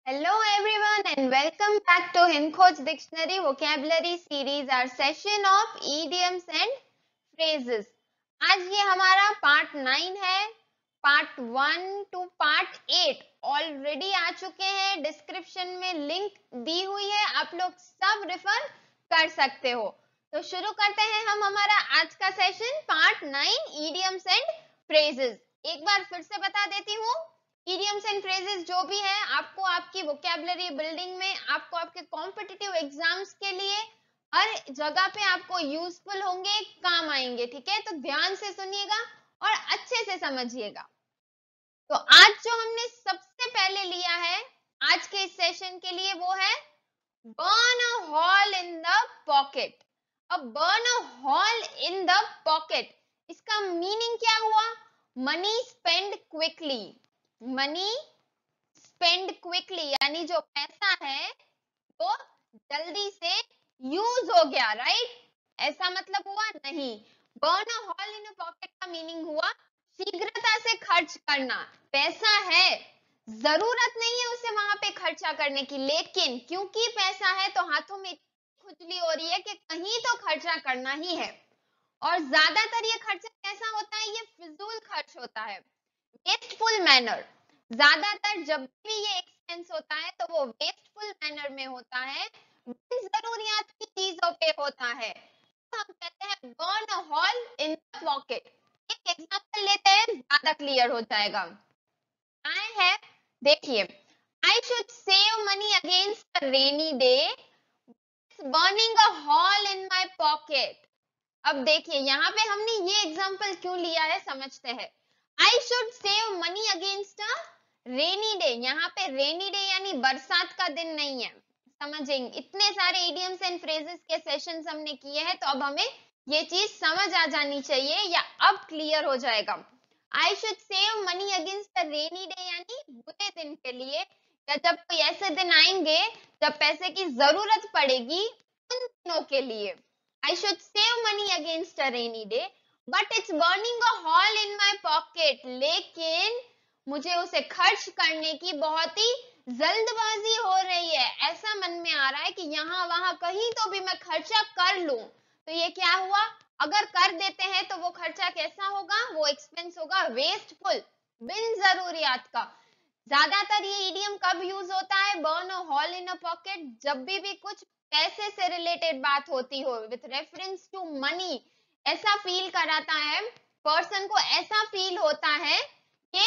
Hello everyone and welcome back to Hindkoj Dictionary Vocabulary Series, our session of idioms and phrases. आज ये हमारा part 9 है. Part 1 two part 8 already आ चुके हैं. Description में link दी हुई है, आप लोग सब रेफर कर सकते हो. तो शुरू करते हैं हम हमारा आज का session part 9 idioms and phrases. एक बार फिर से बता देती हूँ, idioms and phrases जो भी है आपको आपकी vocabulary building में, आपको आपके competitive exams के लिए हर जगह पे आपको यूजफुल होंगे, काम आएंगे. ठीक है, तो ध्यान से सुनिएगा और अच्छे से समझिएगा. तो आज जो हमने सबसे पहले लिया है आज के इस सेशन के लिए वो है burn a hole in the pocket. अब burn a hole in the pocket, इसका मीनिंग क्या हुआ? Money spend quickly. Money spend quickly यानी जो पैसा है वो जल्दी से यूज हो गया, राइट? ऐसा मतलब हुआ नहीं. Burn a hole in a pocket का मीनिंग हुआ शीघ्रता से खर्च करना. पैसा है, जरूरत नहीं है उसे वहां पे खर्चा करने की, लेकिन क्योंकि पैसा है तो हाथों में खुजली हो रही है कि कहीं तो खर्चा करना ही है. और ज्यादातर ये खर्चा कैसा होता है? ये फिजूल खर्च होता है, वेस्टफुल मैनर. ज्यादातर जब भी ये एक्सपेंस होता है तो वो वेस्टफुल मैनर में होता है, जरूरियात की चीजों पे होता है. तो हम कहते हैं burn a hole in the pocket. एक एग्जांपल लेते हैं, ज्यादा क्लियर हो जाएगा. आए है, देखिए, I should save money against a rainy day, burning a hole in my pocket. अब देखिए यहाँ पे हमने ये एग्जांपल क्यों लिया है, समझते हैं. आई should save money against a rainy day. यहाँ पे रेनी डे यानी बरसात का दिन नहीं है, समझेंगे. इतने सारे इडियम्स एंड फ्रेजेस के सेशंस हमने किए हैं, तो अब हमें ये चीज समझ आ जानी चाहिए या अब क्लियर हो जाएगा. आई should save money against a rainy day यानी बुरे दिन के लिए, या जब कोई ऐसे दिन आएंगे जब पैसे की जरूरत पड़ेगी, उन दिनों के लिए. I should save money against a rainy day, but it's burning a hole in my pocket. लेकिन मुझे उसे खर्च करने की बहुत ही जल्दबाजी हो रही है. ऐसा मन में आ रहा है कि यहाँ वहां कहीं तो भी मैं खर्चा कर लूं. तो ये क्या हुआ? अगर कर देते हैं तो वो खर्चा कैसा होगा? वो एक्सपेंस होगा वेस्टफुल, बिन जरूरियात का. ज्यादातर ये इडियम कब यूज होता है? Burn a hole in a pocket. जब भी कुछ पैसे से रिलेटेड बात होती हो, विथ रेफरेंस टू मनी, ऐसा फील कराता है, पर्सन को ऐसा फील होता है कि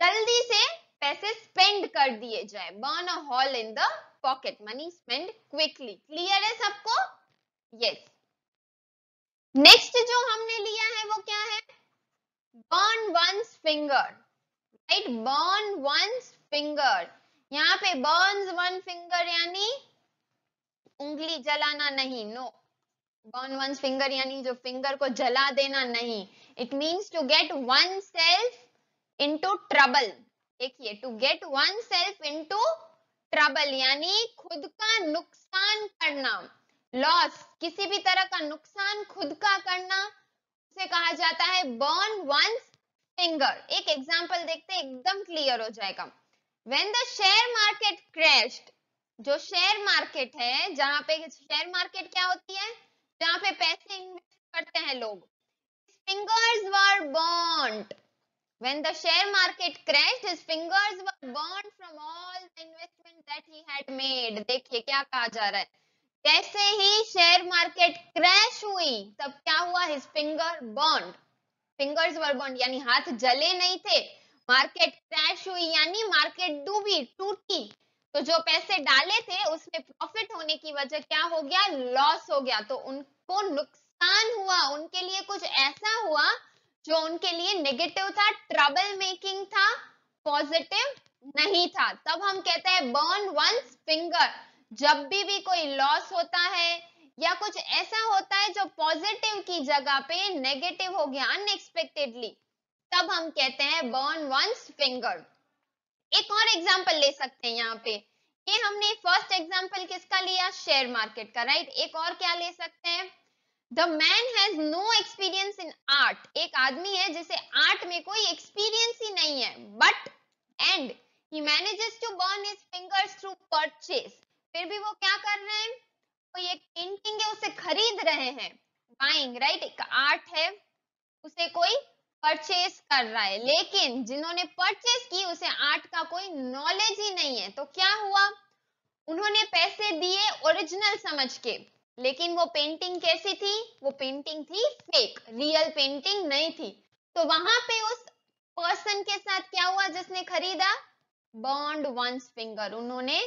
जल्दी से पैसे स्पेंड कर दिए जाए. Burn a hole in the pocket, money spend quickly. Clear है सबको? यस. नेक्स्ट जो हमने लिया है वो क्या है? Burn one's finger, right? Burn one's finger. यहाँ पे बर्न्स वन फिंगर यानी उंगली जलाना नहीं, नो. बर्न वन फिंगर यानी जो फिंगर को जला देना नहीं. It means to get oneself into trouble. देखिए, to get oneself into trouble यानी खुद का नुकसान करना, लॉस. किसी भी तरह का नुकसान खुद का करना, उसे कहा जाता है बर्न वन फिंगर. एक एग्जांपल देखते हैं, एकदम क्लियर हो जाएगा. When the share market crashed, जो शेयर मार्केट है, जहां पे शेयर मार्केट क्या होती है? जहां पे पैसे इन्वेस्ट करते हैं लोग. Fingers were burned. When the share market crashed, his fingers were burned from all the investment that he had made. देखिए क्या कहा जा रहा है. जैसे ही शेयर मार्केट क्रैश हुई तब क्या हुआ? His finger burned. Fingers were burned यानी हाथ जले नहीं थे. मार्केट क्रैश हुई यानी मार्केट डूबी, टूटी. तो जो पैसे डाले थे उसमें प्रॉफिट होने की वजह क्या हो गया? लॉस हो गया. तो उनको नुकसान हुआ, उनके लिए कुछ ऐसा हुआ जो उनके लिए नेगेटिव था, ट्रबल मेकिंग था, पॉजिटिव नहीं था. तब हम कहते हैं बर्न वंस फिंगर. जब भी कोई लॉस होता है या कुछ ऐसा होता है जो पॉजिटिव की जगह पे नेगेटिव हो गया अनएक्सपेक्टेडली, तब हम कहते हैं बर्न वंस फिंगर. एक और एग्जांपल ले सकते हैं यहाँ पे. ये हमने फर्स्ट एग्जांपल किसका लिया? शेयर मार्केट का, राइट? एक और क्या ले सकते हैं? The man has no experience in art. एक आदमी है जिसे आर्ट में कोई एक्सपीरियंस ही नहीं है, but and he manages to burn his fingers purchase, फिर भी वो क्या कर रहे हैं, कोई एक पेंटिंग है उसे खरीद रहे हैं, बाइंग राइट, एक आर्ट है उसे कोई परचेज कर रहा है, लेकिन जिन्होंने परचेज की उसे आर्ट का कोई नॉलेज ही नहीं है, तो क्या हुआ, उन्होंने पैसे दिए ओरिजिनल समझ के, लेकिन वो पेंटिंग कैसी थी, वो पेंटिंग थी फेक, रियल पेंटिंग नहीं थी। तो वहां पे उस पर्सन के साथ क्या हुआ जिसने खरीदा, बर्न्ड वंस फिंगर, उन्होंने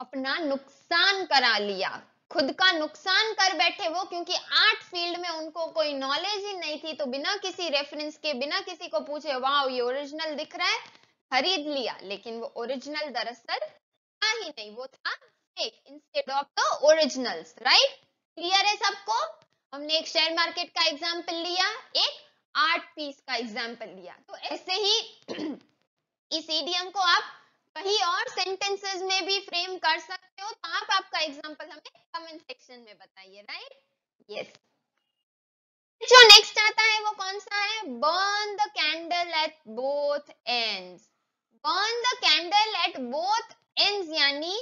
अपना नुकसान करा लिया, खुद का नुकसान कर बैठे वो, क्योंकि आर्ट फील्ड में उनको कोई नॉलेज ही नहीं थी, तो बिना किसी रेफरेंस के, बिना किसी को पूछे, वाह ये ओरिजिनल दिख रहा है, खरीद लिया, लेकिन वो ओरिजिनल दरअसल था ही नहीं, वो था fake instead of the originals, right. Clear है सबको, हमने एक शेयर मार्केट का एग्जांपल लिया, एक आर्ट पीस का एग्जांपल लिया, तो ऐसे ही इस इडियम को आप कहीं और सेंटेंसेस में भी फ्रेम कर सकते हो, तो आप आपका एग्जांपल हमें कमेंट सेक्शन में बताइए, राइट। यस, जो नेक्स्ट आता है वो कौन सा है, burn the candle at both ends. Burn the candle at both ends यानी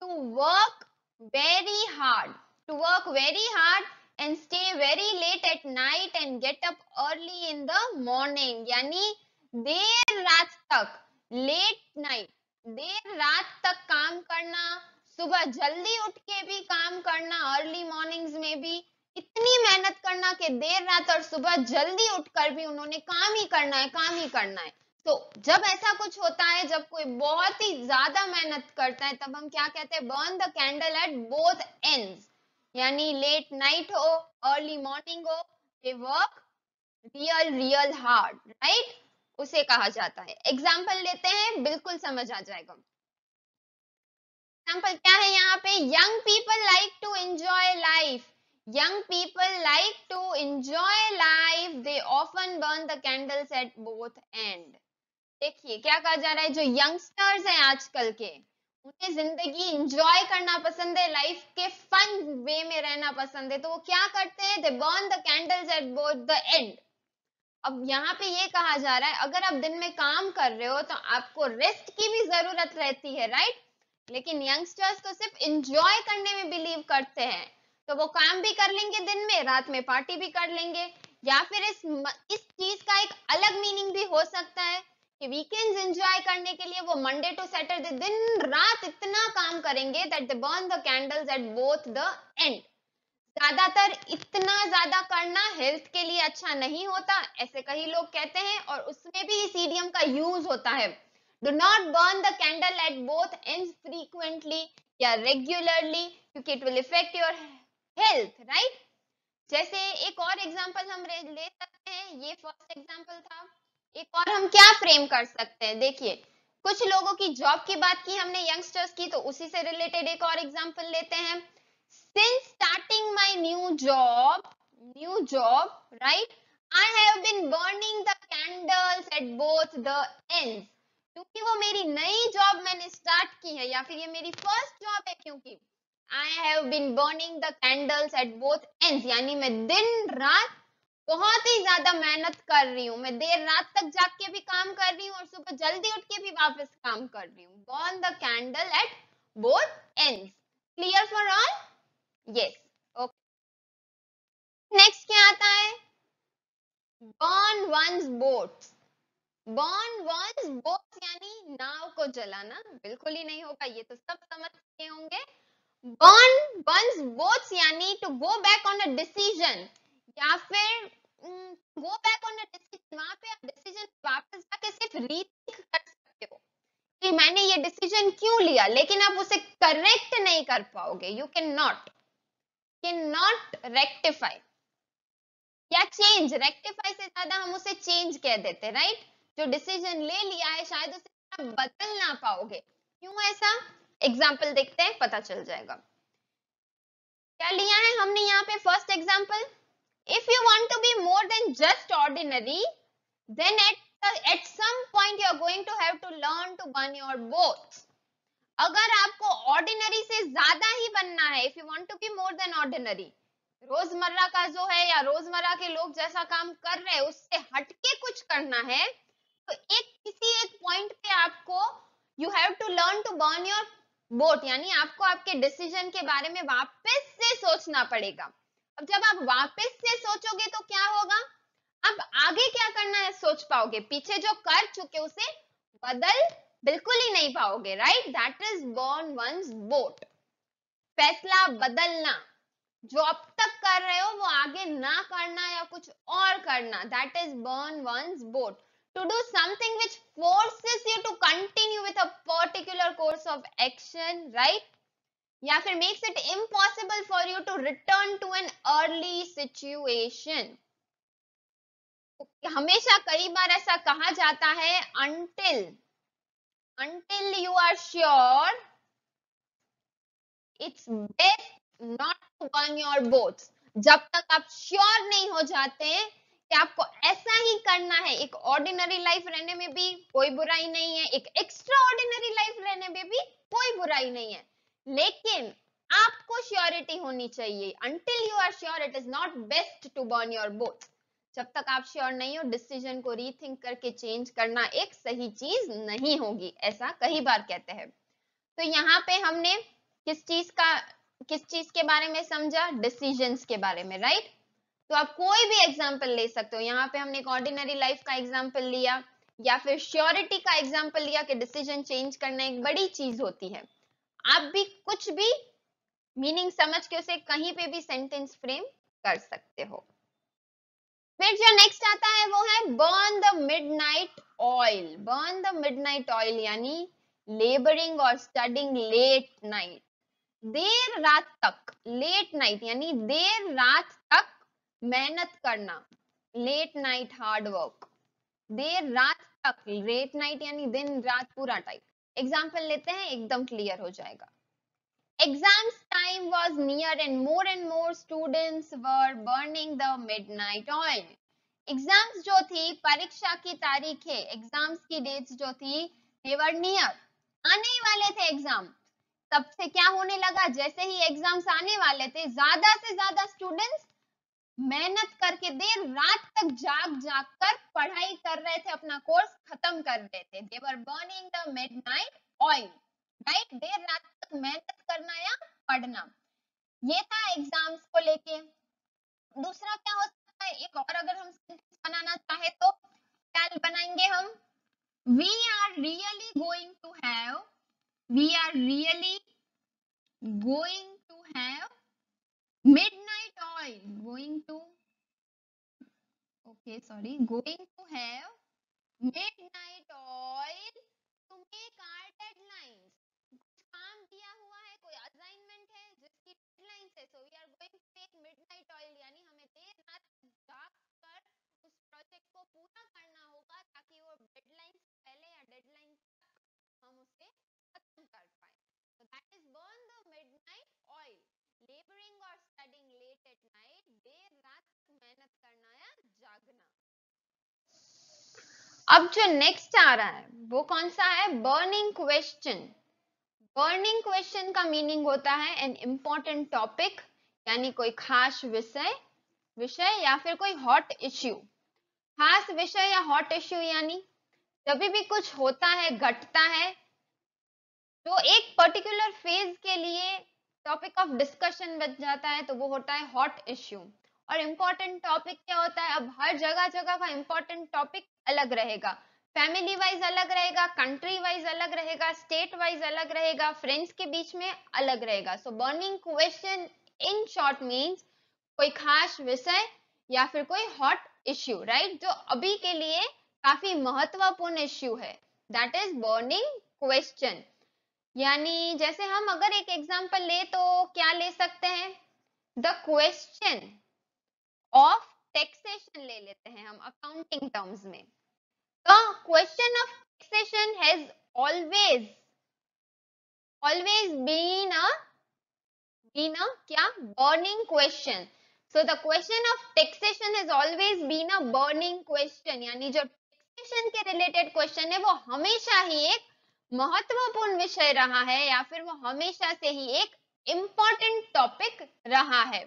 to work very hard, to work very hard and stay very late at night and get up early in the morning, यानी देर रात तक, late night, देर रात तक काम करना, सुबह जल्दी उठ के भी काम करना, अर्ली मॉर्निंग्स में भी इतनी मेहनत करना कि देर रात और सुबह जल्दी उठकर भी उन्होंने काम ही करना है, काम ही करना है। तो जब ऐसा कुछ होता है, जब कोई बहुत ही ज्यादा मेहनत करता है, तब हम क्या कहते हैं, burn the candle at both ends, यानी लेट नाइट हो, अर्ली मॉर्निंग हो, they work real hard, right, उसे कहा जाता है। एग्जाम्पल लेते हैं, बिल्कुल समझ आ जाएगा। एग्जाम्पल क्या है यहाँ पे, young people like to enjoy life, young people like to enjoy life, they often burn the candles at both end। देखिए क्या कहा जा रहा है, जो यंगस्टर्स हैं आजकल के, उन्हें जिंदगी एंजॉय करना पसंद है, लाइफ के फन वे में रहना पसंद है, तो वो क्या करते हैं, they burn the candles at both the end। अब यहाँ पे ये कहा जा रहा है, अगर आप दिन में काम कर रहे हो तो आपको रेस्ट की भी जरूरत रहती है, राइट, लेकिन यंगस्टर्स तो सिर्फ एंजॉय करने में बिलीव करते हैं, तो वो काम भी कर लेंगे दिन में, रात में पार्टी भी कर लेंगे। या फिर इस चीज का एक अलग मीनिंग भी हो सकता है कि वीकेंड्स एंजॉय करने के लिए वो मंडे टू सैटरडे दिन रात इतना काम करेंगे that they burn the candles at both the end. ज्यादातर इतना ज्यादा करना हेल्थ के लिए अच्छा नहीं होता, ऐसे कई लोग कहते हैं, और उसमें भी इस इडियम का यूज होता है, do not burn the candle at both ends frequently या रेगुलरली, क्योंकि it will effect your health, right. जैसे एक और एग्जांपल हम ले सकते हैं, ये फर्स्ट एग्जांपल था, एक और हम क्या फ्रेम कर सकते हैं, देखिए कुछ लोगों की जॉब की बात की हमने, यंगस्टर्स की, तो उसी से रिलेटेड एक और एग्जांपल लेते हैं। Since starting my new job, right, I have been burning the candles at both the ends। क्योंकि वो मेरी नई जॉब मैंने स्टार्ट की है, या फिर ये मेरी फर्स्ट जॉब है, क्योंकि I have been burning the candles at both ends, यानी मैं दिन रात बहुत ही ज्यादा मेहनत कर रही हूँ, मैं देर रात तक जाग के भी काम कर रही हूँ और सुबह जल्दी उठ के भी वापस काम कर रही हूँ। Burn the candle at both ends। Clear for all? Yes, okay। Next क्या आता है, burn one's boats। burn one's boats यानी नाव को जलाना, बिल्कुल ही नहीं होगा, ये तो सब समझ चुके होंगे। burn one's boats यानी to go back on a decision, या फिर go back on a decision, वहां पे आप डिसीजन वापस जाके सिर्फ रीथिंक कर सकते हो कि मैंने ये डिसीजन क्यों लिया, लेकिन आप उसे करेक्ट नहीं कर पाओगे, यू कैन नॉट रेक्टिफाई या चेंज, रेक्टिफाई से ज्यादा हम उसे चेंज कह देते, राइट। जो डिसीजन ले लिया है शायद उसे आप बदल ना पाओगे, क्यों ऐसा, एग्जाम्पल देखते हैं, पता चल जाएगा। क्या लिया है हमने यहाँ पे first example, if you want to be more than just ordinary then at some point you are going to have to learn to burn your boats। अगर आपको ऑर्डिनरी से ज्यादा ही बनना है, if you want to be more than ordinary, रोजमर्रा का जो है या रोजमर्रा के लोग जैसा काम कर रहे हैं उससे हटके कुछ करना है, तो किसी एक पॉइंट पे आपको you have to learn to burn your boat यानी आपको आपके डिसीजन के बारे में वापस से सोचना पड़ेगा। अब जब आप वापस से सोचोगे तो क्या होगा, अब आगे क्या करना है सोच पाओगे, पीछे जो कर चुके उसे बदल बिल्कुल ही नहीं पाओगे, right. That is burn one's boat. फैसला बदलना, जो अब तक कर रहे हो वो आगे ना करना या कुछ और करना, that is burn one's boat. To do something which forces you to continue with a particular course of action, right? या फिर makes it impossible for you to return to an early situation. हमेशा कई बार ऐसा कहा जाता है, until you are sure it's best not to burn your boats. जब तक आप श्योर नहीं हो जाते कि आपको ऐसा ही करना है, एक ऑर्डिनरी लाइफ रहने में भी कोई बुराई नहीं है, एक एक्स्ट्रा ऑर्डिनरी लाइफ रहने में भी कोई बुराई नहीं है, लेकिन आपको श्योरिटी होनी चाहिए। until you are sure it is not best to burn your boats. जब तक आप श्योर नहीं हो, डिसीजन को रीथिंक करके चेंज करना एक सही चीज नहीं होगी, ऐसा कई बार कहते हैं। तो यहाँ पे हमने किस चीज के बारे में समझा, डिसीजंस के बारे में, राइट। तो आप कोई भी एग्जांपल ले सकते हो, यहाँ पे हमने एक ऑर्डिनरी लाइफ का एग्जांपल लिया या फिर श्योरिटी का एग्जांपल लिया कि डिसीजन चेंज करना एक बड़ी चीज होती है। आप भी कुछ भी मीनिंग समझ के उसे कहीं पे भी सेंटेंस फ्रेम कर सकते हो। फिर जो नेक्स्ट आता है वो है burn the midnight oil. Burn the midnight oil यानी लेबरिंग और स्टडिंग लेट नाइट, देर रात तक, लेट नाइट यानी देर रात तक मेहनत करना, लेट नाइट हार्ड वर्क, देर रात तक, लेट नाइट यानी दिन रात पूरा टाइम। एग्जाम्पल लेते हैं, एकदम क्लियर हो जाएगा। Exams time was near and more students were burning the midnight oil. Exams जो थी, परीक्षा की तारीखें, एग्जाम्स की डेट्स जो थी, they were near, आने वाले थे एग्जाम। तब से क्या होने लगा, जैसे ही एग्जाम्स आने वाले थे, ज्यादा से ज्यादा स्टूडेंट्स मेहनत करके देर रात तक जाग जाग कर पढ़ाई कर रहे थे, अपना कोर्स खत्म कर रहे थे। They were burning the midnight oil, right. देर रात तक मेहनत करना या पढ़ना, ये था एग्जाम्स को लेके। दूसरा क्या हो सकता है, एक और अगर हम सेंटेंस बनाना चाहे तो क्या बनाएंगे हम, we are really going to have, we are really going to have midnight oil, going to, okay sorry, going to have midnight oil to make our deadlines. काम दिया हुआ है, कोई असाइनमेंट है जिसकी डेडलाइन है, so we are going to take midnight oil यानी हमें देर रात जाग कर उस प्रोजेक्ट को पूरा करना होगा ताकि वो डेडलाइन से पहले या डेडलाइन तक हम उसे खत्म कर पाए। So that is burn the midnight oil, labouring और स्टडिंग लेट एट नाइट, देर रात मेहनत करना या जागना। अब जो नेक्स्ट आ रहा है वो कौन सा है, बर्निंग क्वेश्चन। बर्निंग क्वेश्चन का मीनिंग होता है एन इम्पोर्टेंट टॉपिक, यानी कोई खास विषय या फिर कोई हॉट इश्यू। खास विषय या हॉट इश्यू यानी जब भी कुछ होता है, घटता है, जो एक पर्टिकुलर फेज के लिए टॉपिक ऑफ डिस्कशन बच जाता है, तो वो होता है हॉट इश्यू। और इम्पोर्टेंट टॉपिक क्या होता है, अब हर जगह जगह का इम्पोर्टेंट टॉपिक अलग रहेगा, फैमिली वाइज अलग रहेगा, कंट्री वाइज अलग रहेगा, स्टेट वाइज अलग रहेगा, फ्रेंड्स के बीच में अलग रहेगा। So burning question in short means कोई खास विषय या फिर कोई हॉट इश्यू, राइट, जो अभी के लिए काफी महत्वपूर्ण इश्यू है, दैट इज बर्निंग क्वेश्चन। यानी जैसे हम अगर एक एग्जांपल ले तो क्या ले सकते हैं, द क्वेश्चन ऑफ टैक्सेशन ले लेते हैं हम अकाउंटिंग टर्म्स में। The question of taxation has always been a क्या burning question. So the question of taxation has always been a burning question. यानी जो taxation के related question है वो हमेशा ही एक महत्वपूर्ण विषय रहा है या फिर वो हमेशा से ही एक important topic रहा है।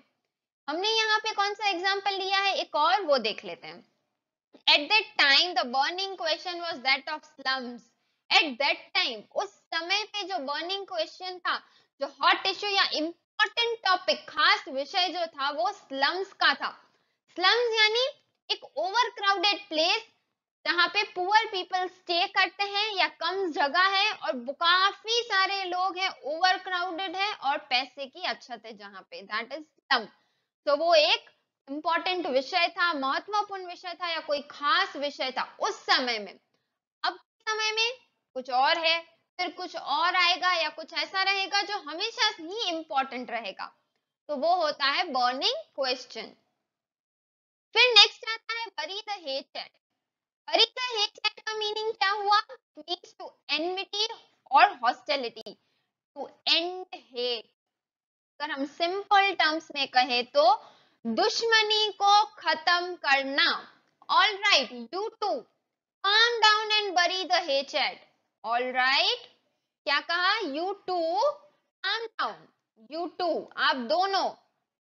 हमने यहाँ पे कौन सा एग्जाम्पल लिया है, एक और वो देख लेते हैं। At that time, the burning question was that of slums. At that time, उस समय पे जो बर्निंग क्वेश्चन था, जो हॉट इश्यू या इम्पोर्टेंट टॉपिक, खास विषय जो था वो स्लम्स का था। स्लम्स यानी एक ओवर क्राउडेड प्लेस जहाँ पे पुअर पीपल स्टे करते हैं या कम जगह है और काफी सारे लोग हैं, ओवर क्राउडेड है और पैसे की अछत है जहाँ पे, दैट इज स्लम। तो वो एक इम्पोर्टेंट विषय था, महत्वपूर्ण विषय था या कोई खास विषय था उस समय में। अब के समय में कुछ और है, फिर कुछ और आएगा या कुछ ऐसा रहेगा जो हमेशा ही इम्पोर्टेंट रहेगा, तो वो होता है बर्निंग क्वेश्चन। फिर नेक्स्ट आता है बरी द हेटेड। बरी द हेटेड का मीनिंग क्या हुआ? मीन्स टू एनमिटी और हॉस्टिलिटी, टू एंड हेट। अगर हम सिंपल टर्म्स में कहें तो दुश्मनी को खत्म करना। All right, you two calm down and bury the hatred. All right, क्या कहा? You two calm down. You two, आप दोनों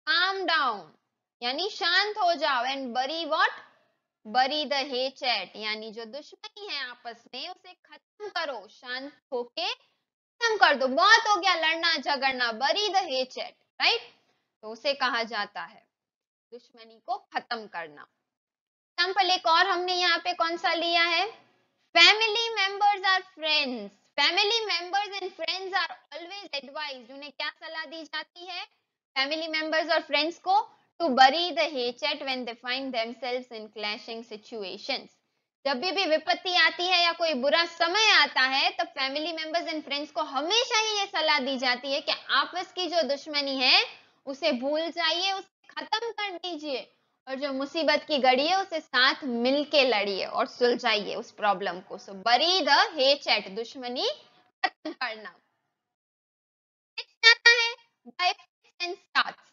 calm down यानी शांत हो जाओ, and bury what? Bury the hatred यानी जो दुश्मनी है आपस में उसे खत्म करो, शांत होके खत्म कर दो, बहुत हो गया लड़ना झगड़ना, bury the hatred, right? तो उसे कहा जाता है दुश्मनी को खत्म करना। एग्जाम्पल एक और हमने यहाँ पे कौन सा लिया है? Family members or friends. Family members and friends are always advised. उन्हें क्या सलाह दी जाती है फैमिली मेंबर्स और फ्रेंड्स को? To bury the hatchet when they find themselves in clashing situations. जब भी विपत्ति आती है या कोई बुरा समय आता है तब फैमिली मेंबर्स एंड फ्रेंड्स को हमेशा ही ये सलाह दी जाती है कि आपस की जो दुश्मनी है उसे भूल जाइए, उसे खत्म कर दीजिए और जो मुसीबत की घड़ी है उसे साथ मिलके लड़िए और सुलझाइए उस प्रॉब्लम को। सो बरी द हेचेट, दुश्मनी खत्म करना। नेक्स्ट आता है bye fits and starts.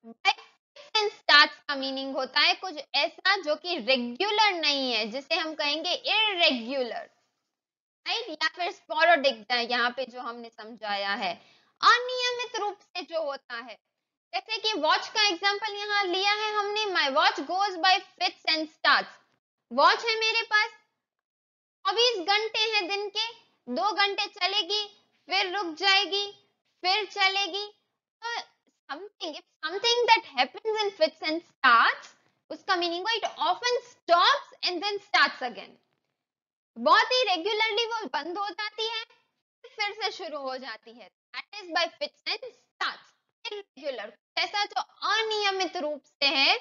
Bye fits and starts का मीनिंग होता है कुछ ऐसा जो कि रेगुलर नहीं है, जिसे हम कहेंगे इरेगुलर, राइट, या फिर स्पोरेडिक, यहाँ पे जो हमने समझाया है अनियमित रूप से जो होता है। जैसे कि वॉच का एग्जांपल यहाँ लिया है हमने, my watch goes by fits and starts. Watch है मेरे पास, 24 घंटे हैं दिन के, 2 घंटे चलेगी, फिर रुक जाएगी, फिर चलेगी। Something, if something that happens in fits and starts, उसका मीनिंग है it often stops and then starts again. बहुत ही रेगुलरली वो बंद हो जाती है फिर से शुरू हो जाती है, that is by fits and starts. Irregular, ऐसा जो अनियमित रूप से है,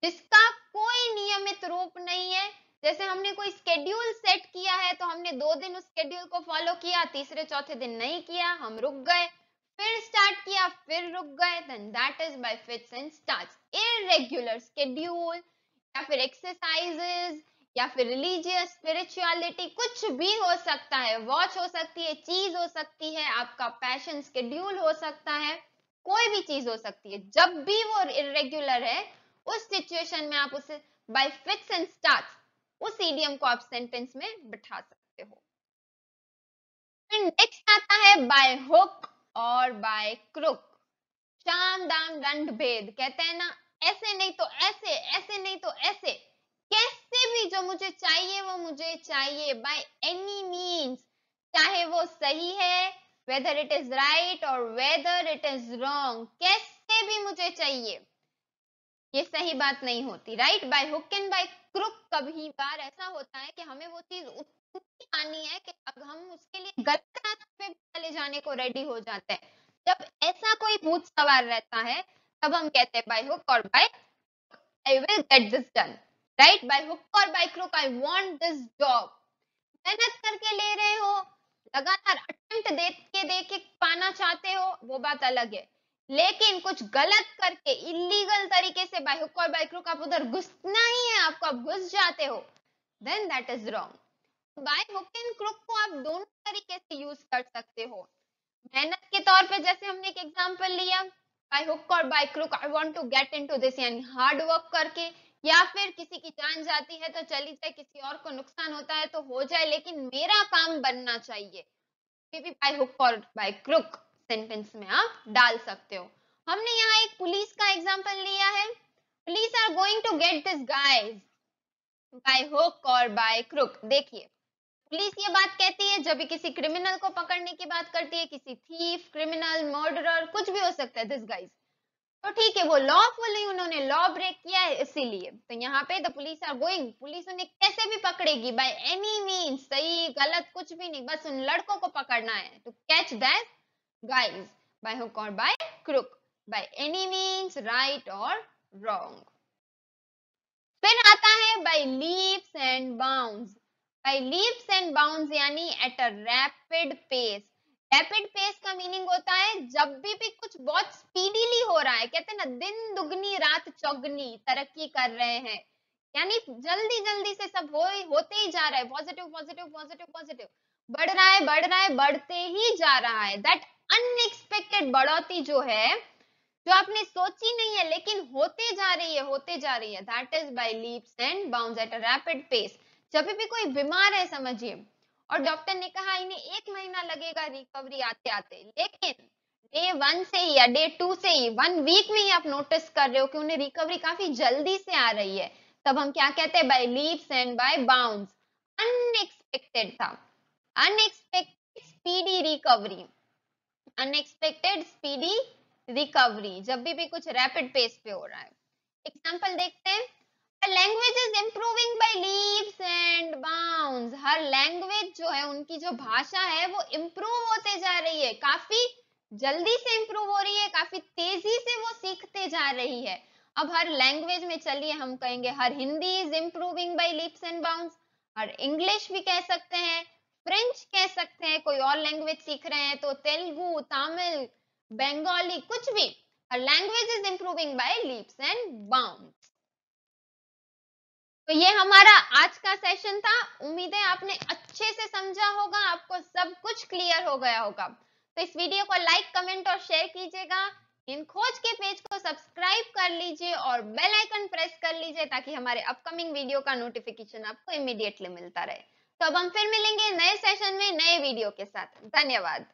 जिसका कोई नियमित रूप नहीं है। जैसे हमने कोई स्केड्यूल सेट किया है तो हमने 2 दिन उस स्केड्यूल को फॉलो किया, तीसरे चौथे दिन नहीं किया, हम रुक गए, फिर स्टार्ट किया, फिर रुक गए, then that is by fits and starts. Irregular schedule या फिर एक्सरसाइजेस या फिर रिलीजियस स्पिरिचुअलिटी, कुछ भी हो सकता है, वॉच हो सकती है, चीज हो सकती है, आपका पैशन स्केड्यूल हो सकता है, कोई भी चीज हो सकती है, जब भी वो इरेगुलर है उस सिचुएशन में आप उसे बाय फिट्स एंड स्टार्ट्स, उस इडियम को आप सेंटेंस में बिठा सकते हो। फिर नेक्स्ट आता है बाय हुक और बाय क्रुक। शाम दाम दंड भेद, कहते हैं ना, ऐसे नहीं तो ऐसे, ऐसे नहीं तो ऐसे, कैसे भी जो मुझे चाहिए वो मुझे चाहिए, बाय एनी मीन्स, चाहे वो सही है, वेदर इट इज राइट और वेदर इट इज रॉन्ग, कैसे भी मुझे चाहिए, ये सही बात नहीं होती, right. By hook and by crook कभी बार ऐसा होता है कि हमें वो चीज उतनी पानी है कि अब हम उसके लिए गलत रास्ते पे चले जाने को रेडी हो जाते हैं। जब ऐसा कोई भूत सवार रहता है तब हम कहते हैं बाय हुक और by I will get this done, right. By hook और by crook I want this job, मेहनत करके ले रहे हो, लगातार अटेम्प्ट दे के पाना चाहते हो, वो बात अलग है, लेकिन कुछ गलत करके इलीगल तरीके से बाय हुक और बाय क्रुक आप उधर घुसना ही है, आपको आप घुस जाते हो, then that is wrong. By hook and crook को आप दोनों तरीके से यूज कर सकते हो। मेहनत के तौर पे जैसे हमने एक एग्जांपल लिया, बाय हुक और by crook I want to get into this, यानी हार्ड वर्क करके, या फिर किसी की जान जाती है तो चली जाए, किसी और को नुकसान होता है तो हो जाए, लेकिन मेरा काम बनना चाहिए, भी बाय हुक और बाय क्रुक सेंटेंस में आप डाल सकते हो। हमने यहाँ एक पुलिस का एग्जांपल लिया है, police are going to get this guys by hook और बाय क्रुक। देखिए पुलिस ये बात कहती है जब भी किसी क्रिमिनल को पकड़ने की बात करती है, किसी थीफ, क्रिमिनल, मर्डरर, कुछ भी हो सकता है दिस गाइज, तो ठीक है वो लॉफुली उन्होंने लॉ ब्रेक किया है इसीलिए। तो यहाँ पे the police are going, police उन्हें कैसे भी पकड़ेगी, बाय एनी मीन्स, सही गलत कुछ भी नहीं, बस उन लड़कों को पकड़ना है, to catch that guys by hook और by crook, by any means, right or wrong. फिर आता है by leaps and bounds. By leaps and bounds यानी at a rapid pace. Rapid pace का मीनिंग होता है जब भी कुछ बहुत स्पीडीली हो रहा है, कहते हैं ना दिन दुगनी रात चौगनी तरक्की कर रहे हैं, यानी जल्दी जल्दी से सब होते ही जा रहा है, पॉजिटिव पॉजिटिव पॉजिटिव पॉजिटिव, बढ़ रहा है बढ़ रहा है बढ़ते ही जा रहा है, दैट अनएक्सपेक्टेड बढ़ोतरी जो है, जो आपने सोची नहीं है लेकिन होते जा रही है होते जा रही है, that is by leaps and bounds at a rapid pace. जब भी कोई बीमार है समझिए, और डॉक्टर ने कहा इन्हें 1 महीना लगेगा रिकवरी आते आते, लेकिन डे 1 से ही या डे 2 से ही 1 वीक में ही आप नोटिस कर रहे हो कि उन्हें रिकवरी काफी जल्दी से आ रही है, तब हम क्या कहते हैं, by leaps and by bounds. Unexpected था, unexpected speedy recovery, unexpected speedy recovery, जब भी कुछ रैपिड पेस पे हो रहा है। एग्जांपल देखते हैं, language is improving by leaps and bounds. हर लैंग्वेज जो है, उनकी जो भाषा है वो इम्प्रूव होते जा रही है, काफी जल्दी से इम्प्रूव हो रही है, काफी तेजी से वो सीखते जा रही है। अब हर लैंग्वेज में चलिए हम कहेंगे हर Hindi is improving by leaps and bounds, हर इंग्लिश भी कह सकते हैं, फ्रेंच कह सकते हैं, कोई और लैंग्वेज सीख रहे हैं तो तेलुगु, तमिल, बंगाली, कुछ भी, हर language is improving by leaps and bounds. तो ये हमारा आज का सेशन था, उम्मीद है आपने अच्छे से समझा होगा, आपको सब कुछ क्लियर हो गया होगा। तो इस वीडियो को लाइक, कमेंट और शेयर कीजिएगा, इन खोज के पेज को सब्सक्राइब कर लीजिए और बेल आइकन प्रेस कर लीजिए ताकि हमारे अपकमिंग वीडियो का नोटिफिकेशन आपको इमीडिएटली मिलता रहे। तो अब हम फिर मिलेंगे नए सेशन में नए वीडियो के साथ। धन्यवाद।